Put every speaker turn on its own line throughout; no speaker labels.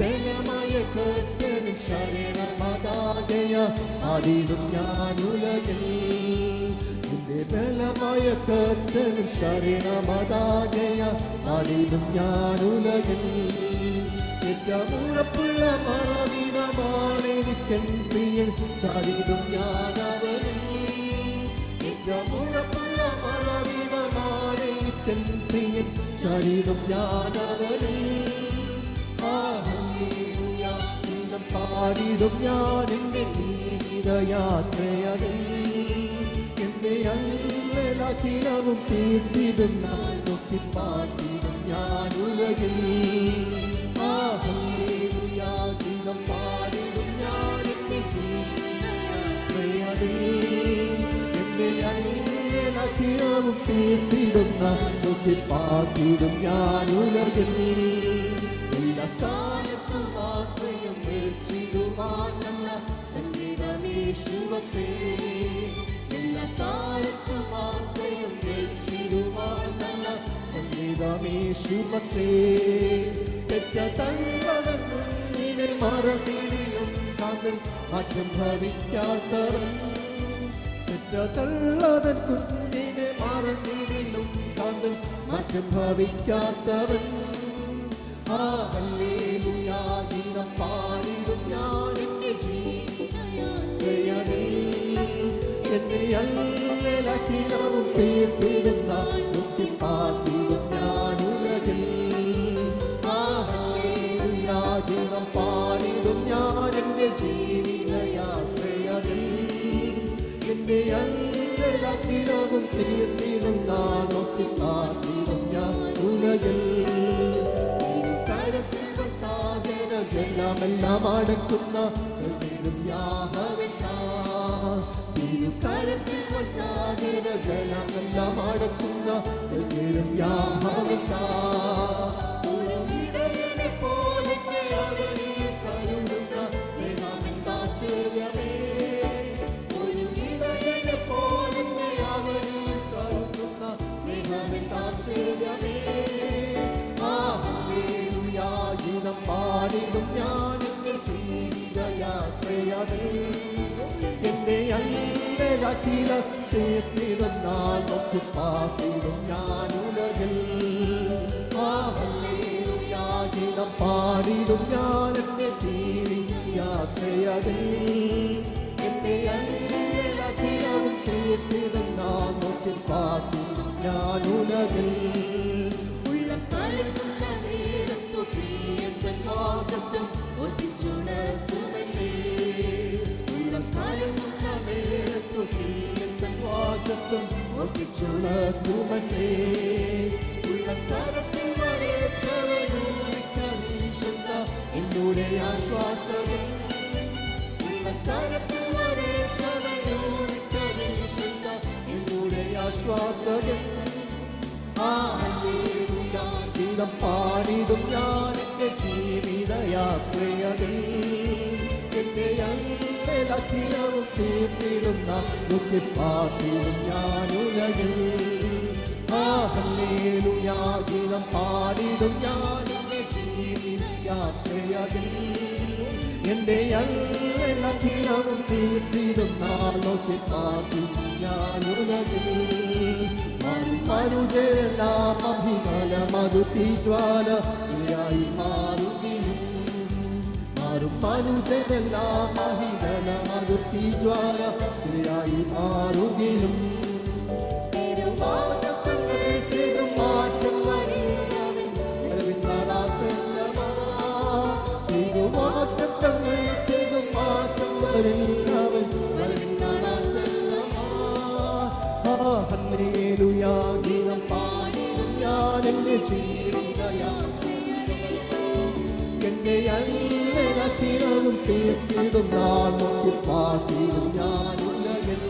ബലമായ കർത്തനിൽ ശരണമതാകയ ആടിടും ഞാനുലകിൽ. നിന്റെ ബലമായ കർത്തനിൽ ശരണമതാകയ ആടിടും ഞാനുലകിൽ. ഏറ്റവും ഉറപ്പുള്ള മറവിടമാണെനിക്കൻ പ്രിയൻ ചാടിടും ഞാനവനിൽ. ഏറ്റവും ഉറപ്പുള്ള മറവിടമാണെനിക്കൻ പ്രിയൻ ചാടിടും ഞാനവനിൽ. പാടിടും ഞാൻ എൻ്റെ ജീവിതയാത്രയതിൽ. എൻ്റെ അല്ലലാക്കിടവും തീർത്തിടും ഞാൻ നോക്കി പാടിടും ഞാനുലകിൽ. ഗീതം പാടിടും ഞാൻ എൻ്റെ ജീവിതയാത്രയതിൽ. എൻ്റെ അല്ലലാക്കിടവും തീർത്തിടും ഞാൻ നോക്കി പാടിടും ഞാനുലകിൽ. എല്ലാ കാലത്തും ആശ്രയം വെച്ചിടുവാനല്ല സംഗീതമേശുവത്തെ. എല്ലാ കാലത്തും ആശ്രയം വെച്ചിടുവാനല്ല സംഗീതമേശുവത്തെ. തെറ്റ തള്ളവനെ മറന്നിടിലും കാതൽ മാറ്റം ഭവിക്കാത്തവൻ. തെറ്റ തള്ളവൻ കുഞ്ഞിനെ മറന്നിടിലും കാതൽ മാറ്റം ഭവിക്കാത്തവൻ. ഹല്ലേലൂയാ ഗീതം പാടിടും ഞാൻ എൻ്റെ ജീവിതയാത്രയതിൽ. എൻ്റെ അല്ലലാക്കിടവും തീർത്തിടും ഞാൻ നോക്കി പാടിടും ഞാനുലകിൽ. ഹല്ലേലൂയാ ഗീതം പാടിടും ഞാൻ എൻ്റെ ജീവിതയാത്രയതിൽ. എൻ്റെ അല്ലലാക്കിടവും തീർത്തിടും ഞാൻ നോക്കി പാടിടും ഞാനുലകിൽ. ജലമെല്ലാം അടക്കുന്ന ജലമെല്ലാം അടക്കുന്ന ഗീതം പാടിടും ഞാൻ എൻ്റെ ജീവിതയാത്രയതിൽ. എൻ്റെ അല്ലലാക്കിട തീർത്തിടും നാൾ നോക്കി പാടിടും ഞാനുലകിൽ. ഹല്ലേലൂയാ ഗീതം പാടിടും ഞാൻ എൻ്റെ ജീവിതയാത്രയതിൽ. എൻ്റെ അല്ലലാക്കിടവും തീർത്തിടും നാൾ നോക്കി പാടിടും ഞാനുലകിൽ. എന്നോടെ ആശ്വാസകൻ എന്നോടെ ആശ്വാസകൻ. ഗീതം പാടിടും ഞാൻ എൻ്റെ ജീവിതയാത്രയതിൽ. എൻ്റെ അല്ലലാക്കിടവും തീർത്തിടും നാം നോക്കി പാടിടും ഞാനുലകിൽ. ഹല്ലേലൂയാ ഗീതം പാടിടും ഞാൻ എൻ്റെ ജീവിതയാത്രയതിൽ. എൻ്റെ അല്ലലാക്കിടവും തീർത്തിടും നാം നോക്കി പാടിടും ഞാനുലകിൽ. മനുജരെല്ലാം അഭിനയമതു തീജ്വാല ഇരയായി മാറുകയും. മനുജരെല്ലാം അഭിനയമതു തീജ്വാല ഇരയായി മാറുകയും. മാറ്റം ഹല്ലേലൂയാ ഗീതം പാടിടും ഞാൻ എൻ്റെ ജീവിതയാത്രയതിൽ. എൻ്റെ അല്ലലാക്കിടവും തീർത്തിടും നാൾ നോക്കി പാടിടും ഞാനുലകിൽ.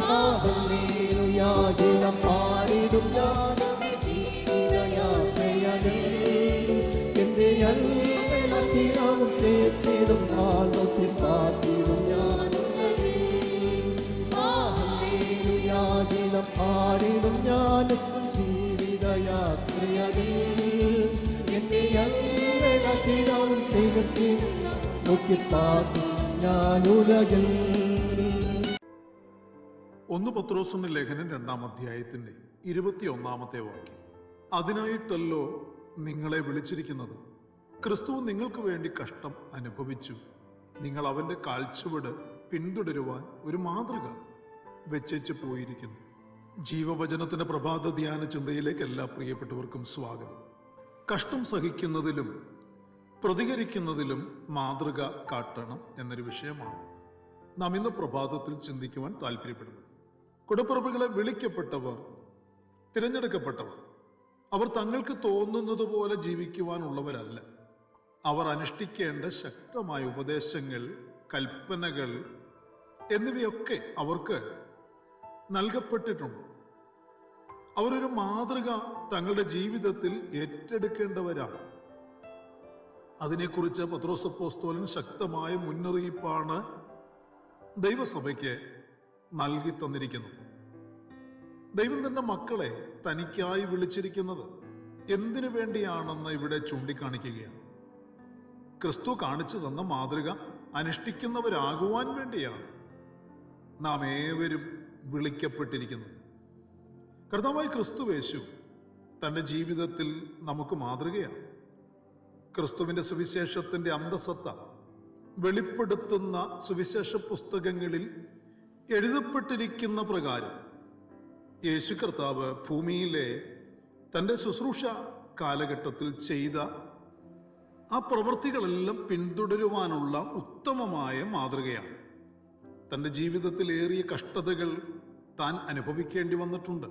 ഹല്ലേലൂയാ ഗീതം പാടിടും ഞാൻ എൻ്റെ ജീവിതയാത്രയതിൽ. എൻ്റെ അല്ലലാക്കിടവും തീർത്തിടും നാൾ നോക്കി പാടിടും ഞാനുലകിൽ. ഗീതം പാടിടും ഞാൻ ജീവിതയാത്രയതിൽ. എൻ്റെ ചെയ്താലും ചെയ്തിട്ടും നോക്കിപ്പാർക്കും ഞാൻ ഉലകിൽ.
1 പത്രോസിന്റെ ലേഖനം 2-ാം അധ്യായത്തിന്റെ 21-ാമത്തെ വാക്യം. അതിനായിട്ടല്ലോ നിങ്ങളെ വിളിച്ചിരിക്കുന്നത്. ക്രിസ്തു നിങ്ങൾക്ക് വേണ്ടി കഷ്ടം അനുഭവിച്ചു. നിങ്ങൾ അവന്റെ കാൽച്ചുവട് പിന്തുടരുവാൻ ഒരു മാതൃക വെച്ചേച്ച് പോയിരിക്കുന്നു. ജീവവചനത്തിന്റെ പ്രഭാത ധ്യാന ചിന്തയിലേക്ക് എല്ലാ പ്രിയപ്പെട്ടവർക്കും സ്വാഗതം. കഷ്ടം സഹിക്കുന്നതിലും പ്രതികരിക്കുന്നതിലും മാതൃക കാട്ടണം എന്നൊരു വിഷയമാണ് നാം ഇന്ന് പ്രഭാതത്തിൽ ചിന്തിക്കുവാൻ താല്പര്യപ്പെടുന്നത്. കുടപ്പിറപ്പുകളെ വിളിക്കപ്പെട്ടവർ, തിരഞ്ഞെടുക്കപ്പെട്ടവർ, അവർ തങ്ങൾക്ക് തോന്നുന്നത് പോലെ ജീവിക്കുവാനുള്ളവരല്ല. അവർ അനുഷ്ഠിക്കേണ്ട ശക്തമായ ഉപദേശങ്ങൾ, കൽപ്പനകൾ എന്നിവയൊക്കെ അവർക്ക് നൽകപ്പെട്ടിട്ടുണ്ട്. അവരൊരു മാതൃക തങ്ങളുടെ ജീവിതത്തിൽ ഏറ്റെടുക്കേണ്ടവരാണ്. അതിനെക്കുറിച്ച് പത്രോസ് അപ്പോസ്തലൻ ശക്തമായ മുന്നറിയിപ്പാണ് ദൈവസഭയ്ക്ക് നൽകി തന്നിരിക്കുന്നത്. ദൈവം തന്റെ മക്കളെ തനിക്കായി വിളിച്ചിരിക്കുന്നത് എന്തിനു വേണ്ടിയാണെന്ന് ഇവിടെ ചൂണ്ടിക്കാണിക്കുകയാണ്. ക്രിസ്തു കാണിച്ചു തന്ന മാതൃക അനുഷ്ഠിക്കുന്നവരാകുവാൻ വേണ്ടിയാണ് നാം ഏവരും വിളിക്കപ്പെട്ടിരിക്കുന്നത്. കർത്താവായ ക്രിസ്തുവേശു തൻ്റെ ജീവിതത്തിൽ നമുക്ക് മാതൃകയാണ്. ക്രിസ്തുവിൻ്റെ സുവിശേഷത്തിൻ്റെ അന്തസത്ത വെളിപ്പെടുത്തുന്ന സുവിശേഷ പുസ്തകങ്ങളിൽ എഴുതപ്പെട്ടിരിക്കുന്ന പ്രകാരം യേശു കർത്താവ് ഭൂമിയിലെ തൻ്റെ ശുശ്രൂഷ കാലഘട്ടത്തിൽ ചെയ്ത ആ പ്രവൃത്തികളെല്ലാം പിന്തുടരുവാനുള്ള ഉത്തമമായ മാതൃകയാണ്. തൻ്റെ ജീവിതത്തിൽ ഏറിയ കഷ്ടതകൾ താൻ അനുഭവിക്കേണ്ടി വന്നിട്ടുണ്ട്.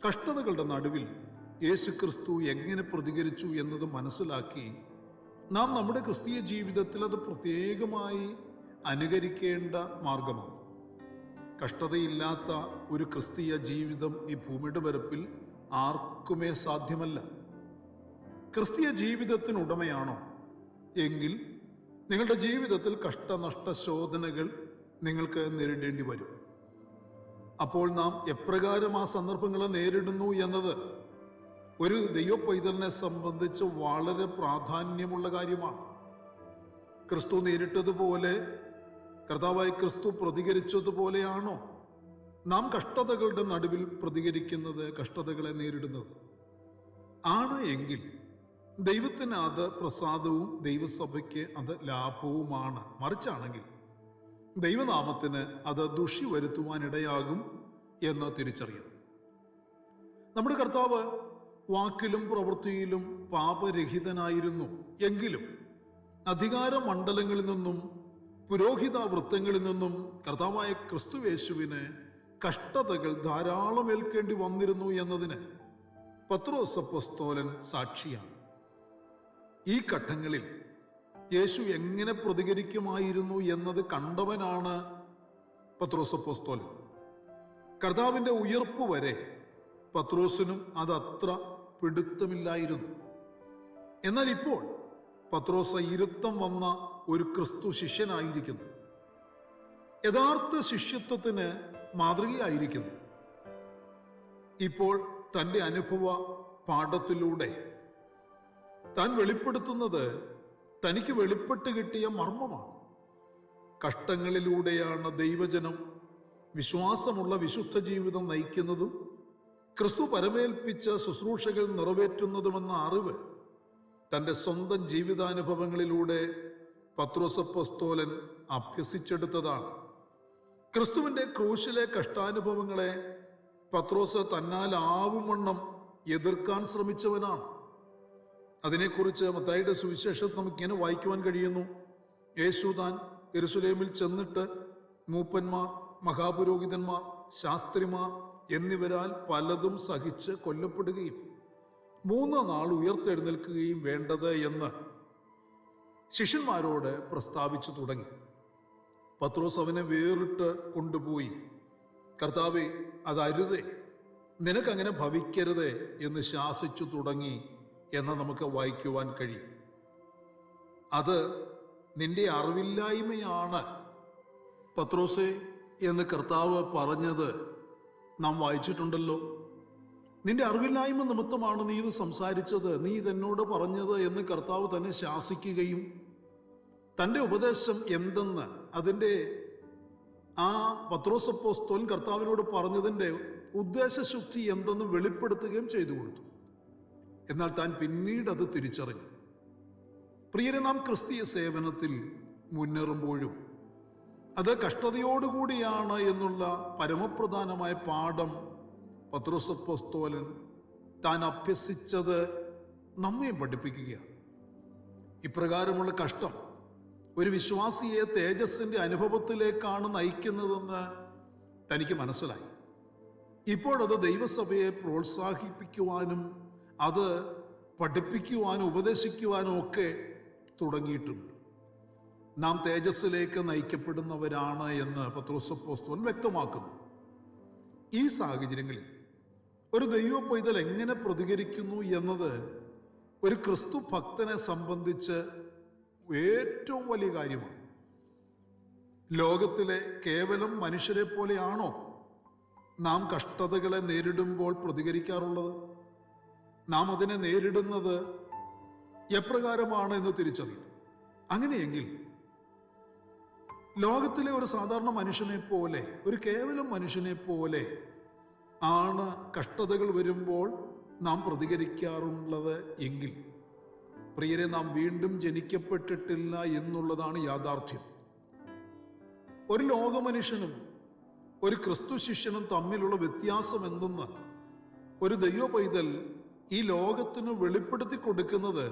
കഷ്ടതകളുടെ നടുവിൽ യേശു ക്രിസ്തു എങ്ങനെ പ്രതികരിച്ചു എന്നത് മനസ്സിലാക്കി നാം നമ്മുടെ ക്രിസ്തീയ ജീവിതത്തിൽ അത് പ്രത്യേകമായി അനുകരിക്കേണ്ട മാർഗമാണ്. കഷ്ടതയില്ലാത്ത ഒരു ക്രിസ്തീയ ജീവിതം ഈ ഭൂമിയുടെ പരപ്പിൽ ആർക്കുമേ സാധ്യമല്ല. ക്രിസ്തീയ ജീവിതത്തിനുടമയാണോ എങ്കിൽ നിങ്ങളുടെ ജീവിതത്തിൽ കഷ്ടനഷ്ട ശോധനകൾ നിങ്ങൾക്ക് നേരിടേണ്ടി വരും. അപ്പോൾ നാം എപ്രകാരം ആ സന്ദർഭങ്ങളെ നേരിടുന്നു എന്നത് ഒരു ദൈവപൈതലിനെ സംബന്ധിച്ച് വളരെ പ്രാധാന്യമുള്ള കാര്യമാണ്. ക്രിസ്തു നേരിട്ടതുപോലെ, കർത്താവായ ക്രിസ്തു പ്രതികരിച്ചതുപോലെയാണോ നാം കഷ്ടതകളുടെ നടുവിൽ പ്രതികരിക്കുന്നത്, കഷ്ടതകളെ നേരിടുന്നത്? ആണ് എങ്കിൽ ദൈവത്തിന് അത് പ്രസാദവും ദൈവസഭയ്ക്ക് അത് ലാഭവുമാണ്. മറിച്ചാണെങ്കിൽ ദൈവനാമത്തിന് അത് ദുഷി വരുത്തുവാനിടയാകും എന്ന് തിരിച്ചറിയണം. നമ്മുടെ കർത്താവ് വാക്കിലും പ്രവൃത്തിയിലും പാപരഹിതനായിരുന്നു. എങ്കിലും അധികാര മണ്ഡലങ്ങളിൽ നിന്നും പുരോഹിത വൃത്തങ്ങളിൽ നിന്നും കർത്താവായ ക്രിസ്തുവേശുവിന് കഷ്ടതകൾ ധാരാളം ഏൽക്കേണ്ടി വന്നിരുന്നു എന്നതിന് പത്രോസ് അപ്പോസ്തലൻ സാക്ഷിയാണ്. ഈ ഘട്ടങ്ങളിൽ യേശു എങ്ങനെ പ്രതികരിക്കുമായിരുന്നു എന്നത് കണ്ടവനാണ് പത്രോസ് അപ്പോസ്തലൻ. കർത്താവിൻ്റെ ഉയർപ്പ് വരെ പത്രോസിനും അതത്ര പിടുത്തമില്ലായിരുന്നു. എന്നാൽ ഇപ്പോൾ പത്രോസ് ഇരുത്തം വന്ന ഒരു ക്രിസ്തു ശിഷ്യനായിരിക്കുന്നു. യഥാർത്ഥ ശിഷ്യത്വത്തിന് മാതൃകയായിരിക്കുന്നു. ഇപ്പോൾ തൻ്റെ അനുഭവ പാഠത്തിലൂടെ താൻ വെളിപ്പെടുത്തുന്നത് തനിക്ക് വെളിപ്പെട്ട് കിട്ടിയ മർമ്മമാണ്. കഷ്ടങ്ങളിലൂടെയാണ് ദൈവജനം വിശ്വാസമുള്ള വിശുദ്ധ ജീവിതം നയിക്കുന്നതും ക്രിസ്തു പരമേൽപ്പിച്ച ശുശ്രൂഷകൾ നിറവേറ്റുന്നതുമെന്ന അറിവ് തൻ്റെ സ്വന്തം ജീവിതാനുഭവങ്ങളിലൂടെ പത്രോസ് അപ്പോസ്തലൻ അഭ്യസിച്ചെടുത്തതാണ്. ക്രിസ്തുവിൻ്റെ ക്രൂശിലെ കഷ്ടാനുഭവങ്ങളെ പത്രോസ് തന്നാലാവുമണ്ണം എതിർക്കാൻ ശ്രമിച്ചവനാണ്. അതിനെക്കുറിച്ച് മത്തായിയുടെ സുവിശേഷത്തിൽ നമുക്കിങ്ങനെ വായിക്കുവാൻ കഴിയുന്നു. യേശു താൻ യെരുശലേമിൽ ചെന്നിട്ട് മൂപ്പന്മാർ, മഹാപുരോഹിതന്മാർ, ശാസ്ത്രിമാർ എന്നിവരാൽ പലതും സഹിച്ച് കൊല്ലപ്പെടുകയും 3 നാൾ ഉയർത്തെഴുന്നേൽക്കുകയും വേണ്ടത് എന്ന് ശിഷ്യന്മാരോട് പ്രസ്താവിച്ചു തുടങ്ങി. പത്രോസ് അവനെ വേറിട്ട് കൊണ്ടുപോയി, കർത്താവേ, അതരുതേ, നിനക്കങ്ങനെ ഭവിക്കരുതേ എന്ന് ശാസിച്ചു തുടങ്ങി എന്ന് നമുക്ക് വായിക്കുവാൻ കഴിയും. അത് നിന്റെ അറിവില്ലായ്മയാണ് പത്രോസേ എന്ന് കർത്താവ് പറഞ്ഞത് നാം വായിച്ചിട്ടുണ്ടല്ലോ. നിന്റെ അറിവില്ലായ്മ നിമിത്തമാണ് നീ ഇത് സംസാരിച്ചത്, നീ ഇതെന്നോട് പറഞ്ഞത് എന്ന് കർത്താവ് തന്നെ ശാസിക്കുകയും തൻ്റെ ഉപദേശം എന്തെന്ന് അതിൻ്റെ ആ പത്രോസ് അപ്പോസ്തലൻ കർത്താവിനോട് പറഞ്ഞതിൻ്റെ ഉദ്ദേശശുദ്ധി എന്തെന്ന് വെളിപ്പെടുത്തുകയും ചെയ്തു കൊടുത്തു. എന്നാൽ താൻ പിന്നീട് അത് തിരിച്ചറിഞ്ഞു. പ്രിയരെ, നാം ക്രിസ്തീയ സേവനത്തിൽ മുന്നേറുമ്പോഴും അത് കഷ്ടതയോടുകൂടിയാണ് എന്നുള്ള പരമപ്രധാനമായ പാഠം പത്രോസ് അപ്പോസ്തലൻ താൻ അഭ്യസിച്ചത് നമ്മെ പഠിപ്പിക്കുകയാണ്. ഇപ്രകാരമുള്ള കഷ്ടം ഒരു വിശ്വാസിയെ തേജസ്സിൻ്റെ അനുഭവത്തിലേക്കാണ് നയിക്കുന്നതെന്ന് തനിക്ക് മനസ്സിലായി. ഇപ്പോഴത് ദൈവസഭയെ പ്രോത്സാഹിപ്പിക്കുവാനും അത് പഠിപ്പിക്കുവാനും ഉപദേശിക്കുവാനും ഒക്കെ തുടങ്ങിയിട്ടുണ്ട്. നാം തേജസ്സിലേക്ക് നയിക്കപ്പെടുന്നവരാണ് എന്ന് പത്രോസ് അപ്പോസ്തലൻ വ്യക്തമാക്കുന്നു. ഈ സാഹചര്യങ്ങളിൽ ഒരു ദൈവ പൈതൽ എങ്ങനെ പ്രതികരിക്കുന്നു എന്നത് ഒരു ക്രിസ്തു ഭക്തനെ സംബന്ധിച്ച് ഏറ്റവും വലിയ കാര്യമാണ്. ലോകത്തിലെ കേവലം മനുഷ്യരെ പോലെയാണോ നാം കഷ്ടതകളെ നേരിടുമ്പോൾ പ്രതികരിക്കാറുള്ളത്? നാം അതിനെ നേരിടുന്നത് എപ്രകാരമാണ് എന്ന് തിരിച്ചറിയും. അങ്ങനെയെങ്കിൽ ലോകത്തിലെ ഒരു സാധാരണ മനുഷ്യനെ പോലെ, ഒരു കേവലം മനുഷ്യനെ പോലെ ആണ് കഷ്ടതകൾ വരുമ്പോൾ നാം പ്രതികരിക്കാറുള്ളത് എങ്കിൽ, പ്രിയരെ, നാം വീണ്ടും ജനിക്കപ്പെട്ടിട്ടില്ല എന്നുള്ളതാണ് യാഥാർത്ഥ്യം. ഒരു ലോകമനുഷ്യനും ഒരു ക്രിസ്തു ശിഷ്യനും തമ്മിലുള്ള വ്യത്യാസം എന്തെന്ന് ഒരു ദൈവ പൈതൽ ഈ ലോകത്തിന് വെളിപ്പെടുത്തി കൊടുക്കുന്നത്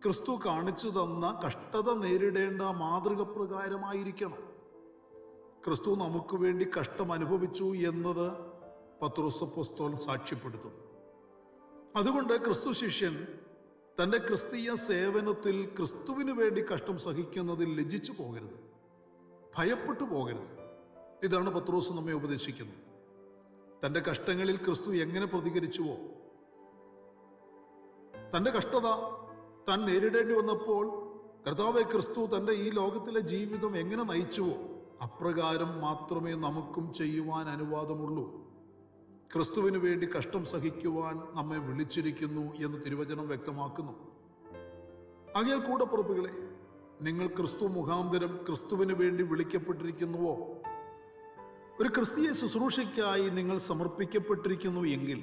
ക്രിസ്തു കാണിച്ചു തന്ന കഷ്ടത നേരിടേണ്ട മാതൃക പ്രകാരമായിരിക്കണം. ക്രിസ്തു നമുക്ക് വേണ്ടി കഷ്ടം അനുഭവിച്ചു എന്നത് പത്രോസ് അപ്പോസ്തലൻ സാക്ഷ്യപ്പെടുത്തുന്നു. അതുകൊണ്ട് ക്രിസ്തു ശിഷ്യൻ തൻ്റെ ക്രിസ്തീയ സേവനത്തിൽ ക്രിസ്തുവിന് വേണ്ടി കഷ്ടം സഹിക്കുന്നതിൽ ലജ്ജിച്ചു പോകരുത്, ഭയപ്പെട്ടു പോകരുത്. ഇതാണ് പത്രോസ് നമ്മെ ഉപദേശിക്കുന്നത്. തൻ്റെ കഷ്ടങ്ങളിൽ ക്രിസ്തു എങ്ങനെ പ്രതികരിച്ചുവോ, തൻ്റെ കഷ്ടത താൻ നേരിടേണ്ടി വന്നപ്പോൾ കർത്താവെ ക്രിസ്തു തൻ്റെ ഈ ലോകത്തിലെ ജീവിതം എങ്ങനെ നയിച്ചുവോ അപ്രകാരം മാത്രമേ നമുക്കും ചെയ്യുവാൻ അനുവാദമുള്ളൂ. ക്രിസ്തുവിന് വേണ്ടി കഷ്ടം സഹിക്കുവാൻ നമ്മെ വിളിച്ചിരിക്കുന്നു എന്ന് തിരുവചനം വ്യക്തമാക്കുന്നു. ആകയാൽ കൂടപ്പുറപ്പുകളെ, നിങ്ങൾ ക്രിസ്തു മുഖാന്തരം ക്രിസ്തുവിന് വേണ്ടി വിളിക്കപ്പെട്ടിരിക്കുന്നുവോ? ഒരു ക്രിസ്തീയ ശുശ്രൂഷയ്ക്കായി നിങ്ങൾ സമർപ്പിക്കപ്പെട്ടിരിക്കുന്നു എങ്കിൽ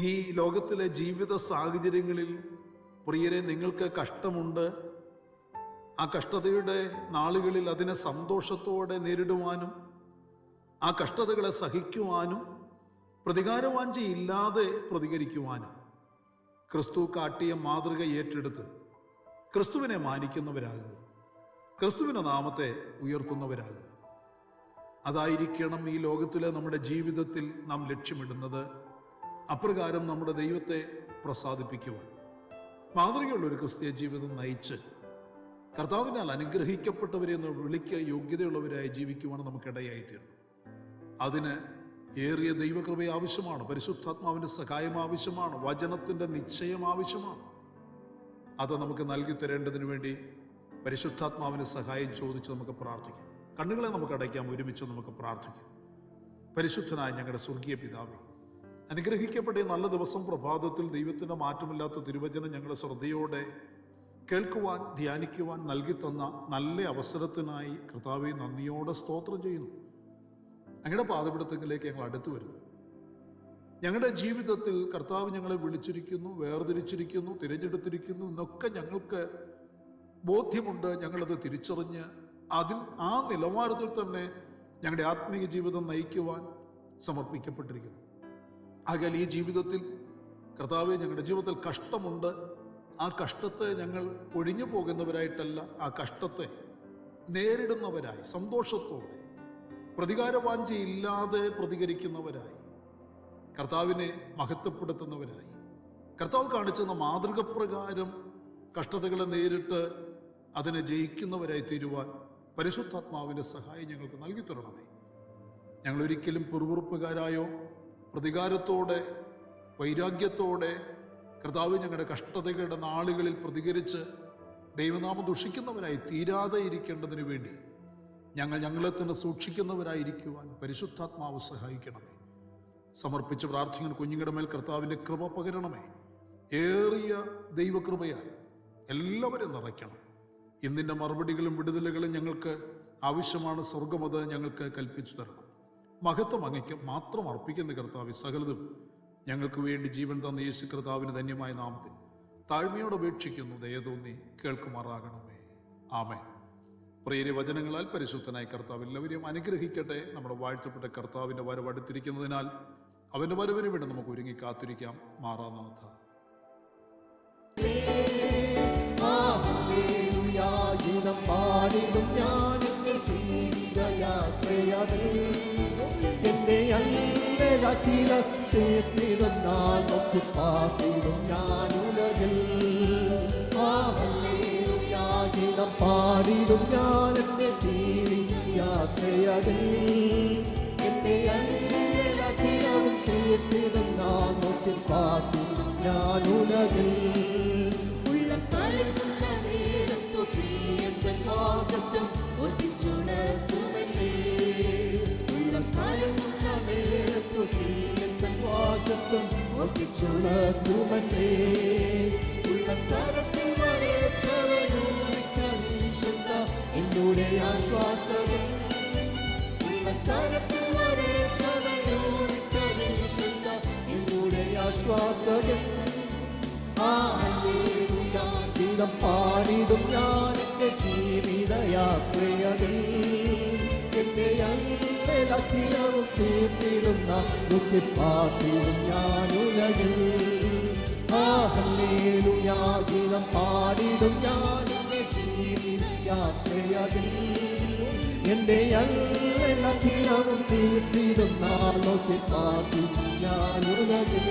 ഈ ലോകത്തിലെ ജീവിത സാഹചര്യങ്ങളിൽ പ്രിയരെ, നിങ്ങൾക്ക് കഷ്ടമുണ്ട്. ആ കഷ്ടതയുടെ നാളുകളിൽ അതിനെ സന്തോഷത്തോടെ നേരിടുവാനും ആ കഷ്ടതകളെ സഹിക്കുവാനും പ്രതികാരവാഞ്ചയില്ലാതെ പ്രതികരിക്കുവാനും ക്രിസ്തു കാട്ടിയ മാതൃക ഏറ്റെടുത്ത് ക്രിസ്തുവിനെ മാനിക്കുന്നവരാകുക, ക്രിസ്തുവിൻ്റെ നാമത്തെ ഉയർത്തുന്നവരാകുക. അതായിരിക്കണം ഈ ലോകത്തിലെ നമ്മുടെ ജീവിതത്തിൽ നാം ലക്ഷ്യമിടുന്നത്. അപ്രകാരം നമ്മുടെ ദൈവത്തെ പ്രസാദിപ്പിക്കുവാൻ മാതൃകയുള്ളൊരു ക്രിസ്തീയ ജീവിതം നയിച്ച് കർത്താവിനാൽ അനുഗ്രഹിക്കപ്പെട്ടവരെ എന്ന് വിളിക്കുക യോഗ്യതയുള്ളവരായി ജീവിക്കുവാൻ നമുക്കിടയായിത്തീരണം. അതിന് ഏറിയ ദൈവകൃപ ആവശ്യമാണ്, പരിശുദ്ധാത്മാവിൻ്റെ സഹായം ആവശ്യമാണ്, വചനത്തിൻ്റെ നിശ്ചയം ആവശ്യമാണ്. അത് നമുക്ക് നൽകി തരേണ്ടതിന് വേണ്ടി പരിശുദ്ധാത്മാവിൻ്റെ സഹായം ചോദിച്ച് നമുക്ക് പ്രാർത്ഥിക്കാം. കണ്ണുകളെ നമുക്ക് അടയ്ക്കാം, ഒരുമിച്ച് നമുക്ക് പ്രാർത്ഥിക്കാം. പരിശുദ്ധനായ ഞങ്ങളുടെ സ്വർഗീയ പിതാവേ, അനുഗ്രഹിക്കപ്പെട്ട നല്ല ദിവസം പ്രഭാതത്തിൽ ദൈവത്തിൻ്റെ മാറ്റമില്ലാത്ത തിരുവചനം ഞങ്ങളുടെ ശ്രദ്ധയോടെ കേൾക്കുവാൻ ധ്യാനിക്കുവാൻ നൽകി തന്ന നല്ല അവസരത്തിനായി കർത്താവെ നന്ദിയോടെ സ്തോത്രം ചെയ്യുന്നു. ഞങ്ങളുടെ പാദപിടുത്തങ്ങളിലേക്ക് ഞങ്ങൾ അടുത്തു വരുന്നു. ഞങ്ങളുടെ ജീവിതത്തിൽ കർത്താവ് ഞങ്ങളെ വിളിച്ചിരിക്കുന്നു, വേർതിരിച്ചിരിക്കുന്നു, തിരഞ്ഞെടുത്തിരിക്കുന്നു എന്നൊക്കെ ഞങ്ങൾക്ക് ബോധ്യമുണ്ട്. ഞങ്ങളത് തിരിച്ചറിഞ്ഞ് ആ നിലവാരത്തിൽ തന്നെ ഞങ്ങളുടെ ആത്മീയ ജീവിതം നയിക്കുവാൻ സമർപ്പിക്കപ്പെട്ടിരിക്കുന്നു. ആകയാൽ ഈ ജീവിതത്തിൽ കർത്താവെ, ഞങ്ങളുടെ ജീവിതത്തിൽ കഷ്ടമുണ്ട്. ആ കഷ്ടത്തെ ഞങ്ങൾ ഒഴിഞ്ഞു പോകുന്നവരായിട്ടല്ല, ആ കഷ്ടത്തെ നേരിടുന്നവരായി, സന്തോഷത്തോടെ പ്രതികാരവാഞ്ചയില്ലാതെ പ്രതികരിക്കുന്നവരായി, കർത്താവിനെ മഹത്വപ്പെടുത്തുന്നവരായി, കർത്താവ് കാണിച്ചെന്ന മാതൃക പ്രകാരം കഷ്ടതകളെ നേരിട്ട് അതിനെ ജയിക്കുന്നവരായി തീരുവാൻ പരിശുദ്ധാത്മാവിൻ്റെ സഹായം ഞങ്ങൾക്ക് നൽകി തരണമേ. ഞങ്ങൾ ഒരിക്കലും പിറുപിറുപ്പുകാരായോ പ്രതികാരത്തോടെ വൈരാഗ്യത്തോടെ കർത്താവ് ഞങ്ങളുടെ കഷ്ടതകളുടെ നാളുകളിൽ പ്രതികരിച്ച് ദൈവനാമം ദുഷിക്കുന്നവരായി തീരാതെ ഇരിക്കേണ്ടതിന് വേണ്ടി ഞങ്ങളെ തന്നെ സൂക്ഷിക്കുന്നവരായിരിക്കുവാൻ പരിശുദ്ധാത്മാവ് സഹായിക്കണമേ. സമർപ്പിച്ച് പ്രാർത്ഥിക്കുന്ന കുഞ്ഞുങ്ങളുടെ മേൽ കർത്താവിൻ്റെ കൃപ പകരണമേ. ഏറിയ ദൈവകൃപയാൽ എല്ലാവരും നിറയ്ക്കണം. ഇന്നിൻ്റെ മറുപടികളും വിടുതലുകളും ഞങ്ങൾക്ക് ആവശ്യമാണ്. സ്വർഗമത് ഞങ്ങൾക്ക് കൽപ്പിച്ചു തരണം. മഹത്വം അങ്ങയ്ക്ക് മാത്രം അർപ്പിക്കുന്ന കർത്താവ് സകലതും ഞങ്ങൾക്ക് വേണ്ടി ജീവൻ തന്ന യേശു കർത്താവിന് ധന്യമായ നാമത്തിൽ താഴ്മയോട് അപേക്ഷിക്കുന്നു. ദയതോന്നി കേൾക്കുമാറാകണമേ. ആമേൻ. പ്രിയരെ, വചനങ്ങളാൽ പരിശുദ്ധനായ കർത്താവ് എല്ലാവരെയും അനുഗ്രഹിക്കട്ടെ. നമ്മുടെ വാഴ്ത്തപ്പെട്ട കർത്താവിൻ്റെ വരവ് അടുത്തിരിക്കുന്നതിനാൽ അവൻ്റെ വരവിന് വേണ്ടി നമുക്ക് ഒരുങ്ങി കാത്തിരിക്കാം. മാറാനാഥ.
ഗീതം പാടിടും ഞാൻ എന്റെ അല്ലകില തീർത്തിടും നാൾ നോക്കി പാട്ടിടും ഞാൻ ഉലകിൽ. ഗീതം പാടിടും ഞാൻ എന്റെ ജീവി യാത്രയതിൽ എന്റെ അല്ലകിലവും തീർത്തിടും നാൾ നോക്കി പാട്ടിടും ഞാൻ ഉലകിൽ. എന്നോട് ആശ്വാസകൻ എന്നോട് ആശ്വാസകൻ. ഗീതം പാടിടും ഞാൻ എന്റെ ജീവിത യാത്രയതിൽ എന്റെ അല്ലകിലവും തീർത്തിടുന്ന നോക്കി പാട്ടിടും ഞാൻ ഉലകിൽ. ഹല്ലേലൂയാ. ഗീതം പാടിടും ഞാൻ എന്റെ ജീവിത യാത്രയതിൽ എന്റെ അല്ലകിലവും തീർത്തിടുന്ന നോക്കി പാട്ടിടും ഞാൻ ഉലകിൽ.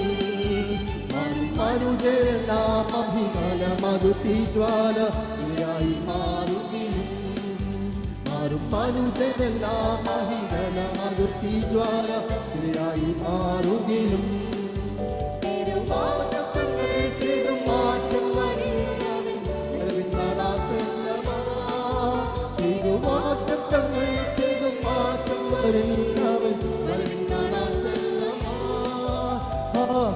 മനുജരെല്ലാം അഭിമാനമതു തീജ്വാല ഇരയായി മാറുകയും മനുജരെല്ലാം അഭിമാനമതു തീജ്വാല ഇരയായി മാറുകയും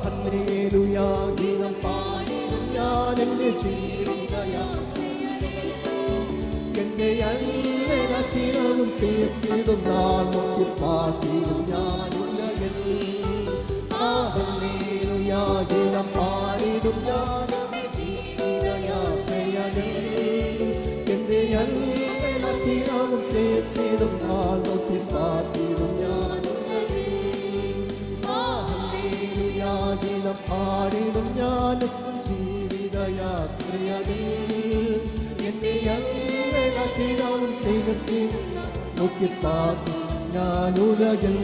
ഹല്ലേലൂയാ. ഗീതം പാടിടും ഞാൻ എന്റെ ജീവിത എന്റെ അല്ലകിലവും തീർത്തിടും നാൾ നോക്കി പാട്ടിടും ഞാൻ ഉലകിൽ. ഹല്ലേലൂയാ. ഗീതം പാടിടും ഞാൻ എന്റെ ജീവിത യാത്രയതിൽ എന്റെ അല്ലകിലവും തീർത്തിടും നാൾ നോക്കി പാട്ടിടും ഞാൻ ഉലകിൽ. ഗീതം പാടിടും ഞാൻ ജീവിത യാത്രയതിൽ എന്റെ അല്ലകിലവും തീർത്തിടും നോക്കി പാട്ടിടും ഞാൻ ഉലകിൽ.